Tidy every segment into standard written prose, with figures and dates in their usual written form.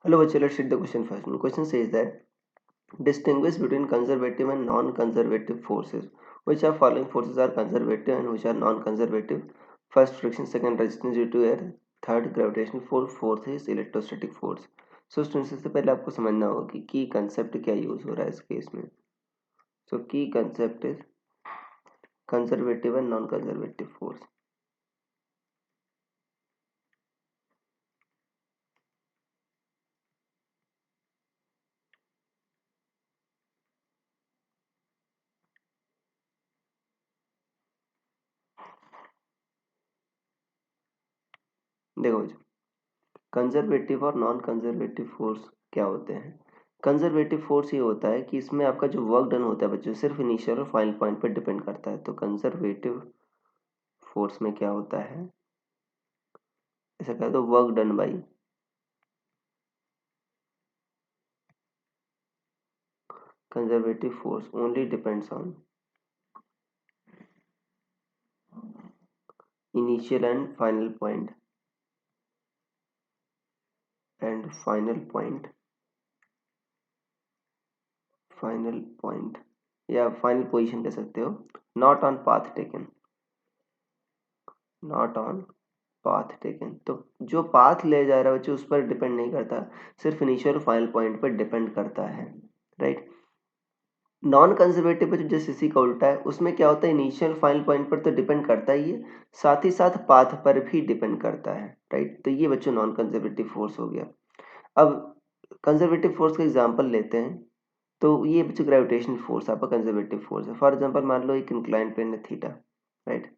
Hello, bachcho, let's read the question first. The question says that distinguish between conservative and non-conservative forces. Which are following forces are conservative and which are non-conservative? First, friction. Second, resistance due to air. Third, gravitational force. Fourth is electrostatic force. So students, सबसे पहले आपको समझना होगा कि की concept क्या use हो रहा है इस केस में. सो की concept is conservative and non conservative force. देखो बच्चों, कंजर्वेटिव और नॉन कंजर्वेटिव फोर्स क्या होते हैं. कंजर्वेटिव फोर्स ये होता है कि इसमें आपका जो वर्क डन होता है बच्चों सिर्फ इनिशियल और फाइनल पॉइंट पर डिपेंड करता है. तो कंजर्वेटिव फोर्स में क्या होता है, ऐसा कह दो work done by conservative force only depends on initial and final point final point या फाइनल पोजीशन कह सकते हो. Not on path taken, not on path taken. तो जो पाथ ले जा रहा है बच्चों उस पर डिपेंड नहीं करता, सिर्फ इनिशियल और फाइनल पॉइंट पर डिपेंड करता है. राइट. नॉन कंजर्वेटिव बच्चों जैसे इसी का उल्टा है, उसमें क्या होता है इनिशियल फाइनल पॉइंट पर तो डिपेंड करता ही है, साथ ही साथ पाथ पर भी डिपेंड करता है. राइट. तो ये बच्चों नॉन कंजर्वेटिव फोर्स हो गया. अब कंजर्वेटिव फोर्स का एग्जांपल लेते हैं. तो ये बच्चों ग्रेविटेशनल फोर्स आपका कंजर्वेटिव फोर्स है. फॉर एग्जांपल मान लो एक इंक्लाइन प्लेन है थीटा. राइट.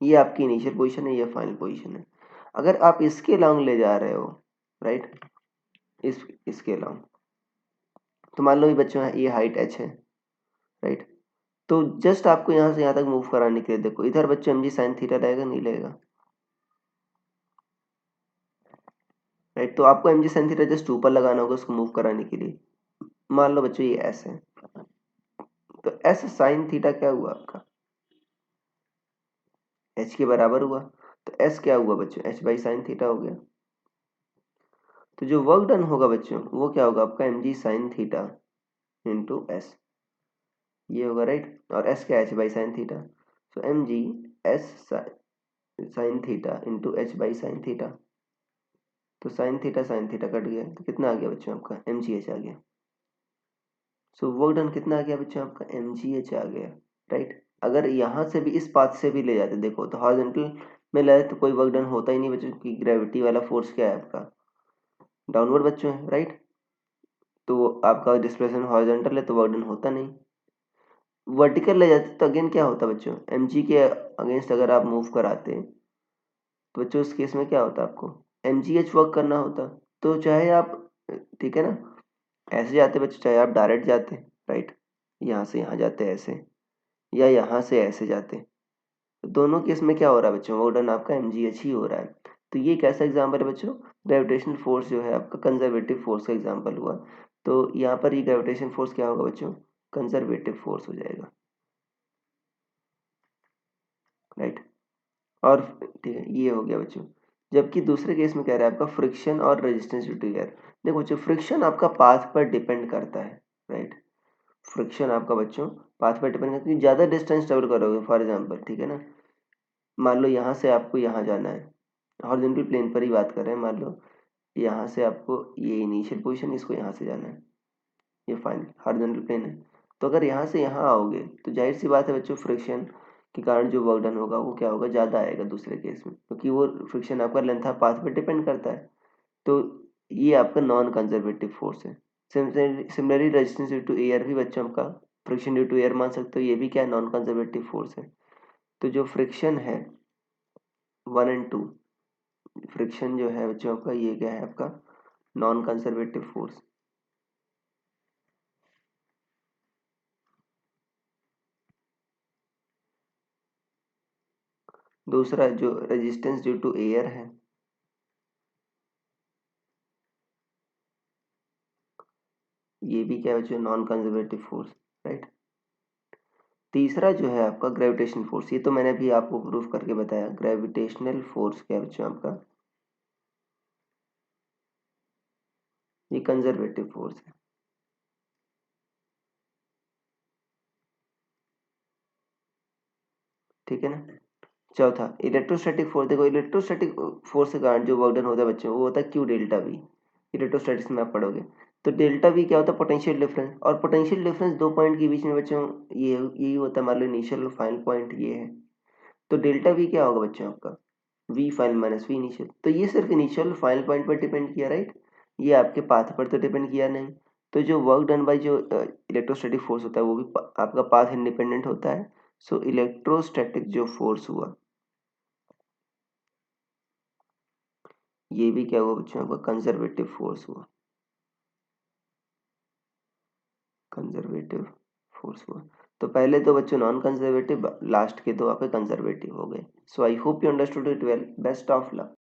ये आपकी इनिशियल पोजीशन है, ये फाइनल पोजीशन है. अगर आप इसके लॉन्ग ले जा रहे हो, राइट, इसके लॉन्ग, तो मान लो ये बच्चों है, ये हाइट h है. राइट. तो जस्ट आपको यहाँ से यहाँ तक मूव कराने के लिए देखो इधर बच्चों mg साइन थीटा रहेगा नहीं रहेगा. राइट. तो आपको mg साइन थीटा जस्ट ऊपर लगाना होगा उसको मूव कराने के लिए. मान लो बच्चों ये s है, तो s साइन थीटा क्या हुआ आपका h के बराबर हुआ. तो s क्या हुआ बच्चों h बाई साइन थीटा हो गया. तो जो वर्क डन होगा बच्चों वो क्या होगा आपका mg sine theta into S, ये होगा. राइट. और s क्या है h by sine theta. So mg s sine theta into H by sine theta. तो साइन थीटा कट गया तो कितना आ गया बच्चों आपका mgh आ गया. सो वर्क डन कितना आ गया बच्चों आपका mgh आ गया. राइट. अगर यहाँ से भी इस पाथ से भी ले जाते देखो तो हॉरिजॉन्टल में ले जाते तो कोई वर्क डन होता ही नहीं बच्चों, की ग्रेविटी वाला फोर्स क्या है आपका डाउनवर्ड बच्चों है. राइट. तो आपका डिस्प्लेसमेंट हॉरिजॉन्टल है तो वर्क डन होता नहीं. वर्टिकल ले जाते तो अगेन क्या होता बच्चों mg के अगेंस्ट अगर आप मूव कराते तो बच्चों उस केस में क्या होता आपको mgh वर्क करना होता. तो चाहे आप, ठीक है ना, ऐसे जाते बच्चों, चाहे आप डायरेक्ट जाते, राइट, यहाँ से यहाँ जाते ऐसे, या यहाँ से ऐसे जाते, तो दोनों केस में क्या हो रहा है बच्चों वो डन आपका mgh ही हो रहा है. तो ये कैसा एग्जाम्पल है बच्चों, ग्रेविटेशनल फोर्स जो है आपका कंजर्वेटिव फोर्स का एग्जाम्पल हुआ. तो यहाँ पर ये ग्रेविटेशन फोर्स क्या होगा बच्चों कंजर्वेटिव फोर्स हो जाएगा. राइट. और ठीक है ये हो गया बच्चों. जबकि दूसरे केस में कह रहा है आपका फ्रिक्शन और रेजिस्टेंस ड्यू टू एयर. देखो बच्चों फ्रिक्शन आपका पाथ पर डिपेंड करता है. राइट. फ्रिक्शन आपका बच्चों पाथ पर डिपेंड करता है, ज़्यादा डिस्टेंस ट्रेवल करोगे फॉर एग्जांपल, ठीक है ना, मान लो यहाँ से आपको यहाँ जाना है, हॉरिजॉन्टल प्लेन पर ही बात कर रहे हैं. मान लो यहाँ से आपको ये इनिशियल पोजीशन, इसको यहाँ से जाना है, ये फाइनल हॉरिजॉन्टल प्लेन है. तो अगर यहाँ से यहाँ आओगे तो जाहिर सी बात है बच्चों फ्रिक्शन के कारण जो वर्क डन होगा वो क्या होगा ज़्यादा आएगा दूसरे केस में, क्योंकि वो फ्रिक्शन आपका लेंथ ऑफ पाथ पे डिपेंड करता है. तो ये आपका नॉन कंजर्वेटिव फोर्स है. Similarly resistance due to air भी बच्चों आपका फ्रिक्शन ड्यू टू एयर मान सकते हो, ये भी क्या है नॉन कंजर्वेटिव फोर्स है. तो जो फ्रिक्शन है 1 और 2, फ्रिक्शन जो है बच्चों आपका ये क्या है आपका नॉन कंजर्वेटिव फोर्स. दूसरा जो रेजिस्टेंस ड्यू टू एयर है, ये भी क्या है बच्चों नॉन कंजर्वेटिव फोर्स. राइट. तीसरा जो है आपका ग्रेविटेशनल फोर्स, ये तो मैंने अभी आपको प्रूफ करके बताया. ग्रेविटेशनल फोर्स क्या है बच्चों आपका ये कंजर्वेटिव फोर्स है। ठीक है ना। चौथा इलेक्ट्रोस्टैटिक फोर्स। देखो इलेक्ट्रोस्टैटिक फोर्स के कारण जो वर्क डन होता है बच्चों वो होता है क्यू डेल्टा वी। इलेक्ट्रोस्टैटिक्स में आप पढ़ोगे तो डेल्टा वी क्या होता है, पोटेंशियल डिफरेंस। और पोटेंशियल डिफरेंस दो पॉइंट के बीच में बच्चों ये यही होता है। मान लो इनिशियल और फाइनल पॉइंट ये है, तो डेल्टा वी क्या होगा बच्चों आपका, V final minus V initial. तो ये सिर्फ इनिशियल फाइनल पॉइंट पर डिपेंड किया, राइट। ये आपके पाथ पर तो डिपेंड किया नहीं। तो जो वर्क डन बाई जो इलेक्ट्रोस्टैटिक फोर्स होता है वो भी आपका पाथ इंडिपेंडेंट होता है। सो इलेक्ट्रोस्टैटिक जो फोर्स हुआ ये भी क्या हुआ बच्चों आपका, कंजर्वेटिव फोर्स हुआ। कंजर्वेटिव फोर्स हुआ। तो पहले तो बच्चों नॉन कंजर्वेटिव, लास्ट के दो आपके कंजर्वेटिव हो गए। So I hope you understood it well. Best of luck.